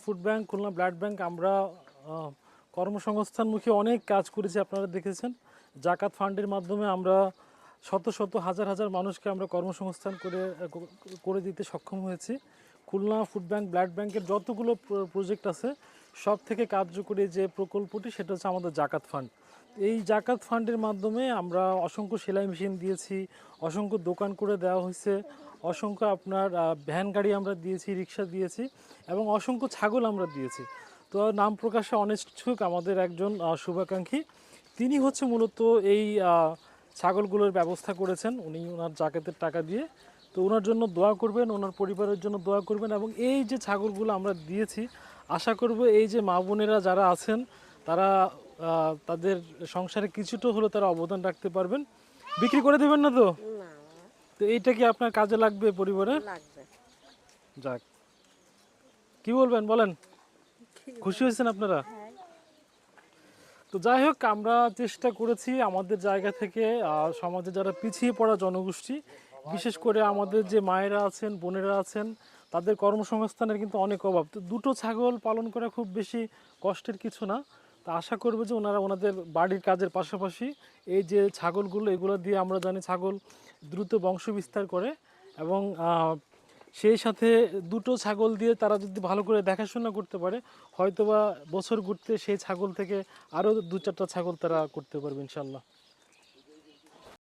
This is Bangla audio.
Food bank, Khulna blood bank আমরা কর্মসংস্থানমুখী অনেক কাজ করেছি, আপনারা দেখেছেন। জাকাত ফান্ডের মাধ্যমে আমরা শত শত হাজার হাজার মানুষকে আমরা কর্মসংস্থান করে দিতে সক্ষম হয়েছি। খুলনা ফুড ব্যাংক ব্লাড ব্যাংকের যতগুলো প্রজেক্ট আছে সব থেকে কার্যকরী যে প্রকল্পটি সেটা হচ্ছে আমাদের জাকাত ফান্ড। এই জাকাত ফান্ডের মাধ্যমে আমরা অসংখ্য সেলাই মেশিন দিয়েছি, অসংখ্য দোকান করে দেওয়া হয়েছে, অসংখ্য আপনার ভ্যান গাড়ি আমরা দিয়েছি, রিক্সা দিয়েছি এবং অসংখ্য ছাগল আমরা দিয়েছি। তো নাম প্রকাশে অনিচ্ছুক আমাদের একজন শুভাকাঙ্ক্ষী, তিনি হচ্ছে মূলত এই ছাগলগুলোর ব্যবস্থা করেছেন, উনি ওনার জাকাতের টাকা দিয়ে। তো ওনার জন্য দোয়া করবেন, ওনার পরিবারের জন্য দোয়া করবেন এবং এই যে ছাগলগুলো আমরা দিয়েছি আশা করব এই যে মা বোনেরা যারা আছেন তারা তাদের সংসারে কিছুটা হলেও তারা অবদান রাখতে পারবেন। বিক্রি করে দেবেন না তো? না, তো এইটা কি আপনার কাজে লাগবে পরিবারে? লাগবে। যাক, কি বলবেন বলেন, খুশি হয়েছেন আপনারা? হ্যাঁ। তো যাই হোক, আমরা চেষ্টা করেছি আমাদের জায়গা থেকে সমাজে যারা পিছিয়ে পড়া জনগোষ্ঠী, বিশেষ করে আমাদের যে মায়েরা আছেন, বোনেরা আছেন, তাদের কর্মসংস্থানের কিন্তু অনেক অভাব। তো দুটো ছাগল পালন করা খুব বেশি কষ্টের কিছু না। তো আশা করবো যে ওনারা ওনাদের বাড়ির কাজের পাশাপাশি এই যে ছাগলগুলো, এগুলো দিয়ে আমরা জানি ছাগল দ্রুত বংশ বিস্তার করে এবং সেই সাথে দুটো ছাগল দিয়ে তারা যদি ভালো করে দেখাশোনা করতে পারে, হয়তোবা বছর ঘুরতে সেই ছাগল থেকে আরও দু চারটা ছাগল তারা করতে পারবে ইনশাল্লাহ।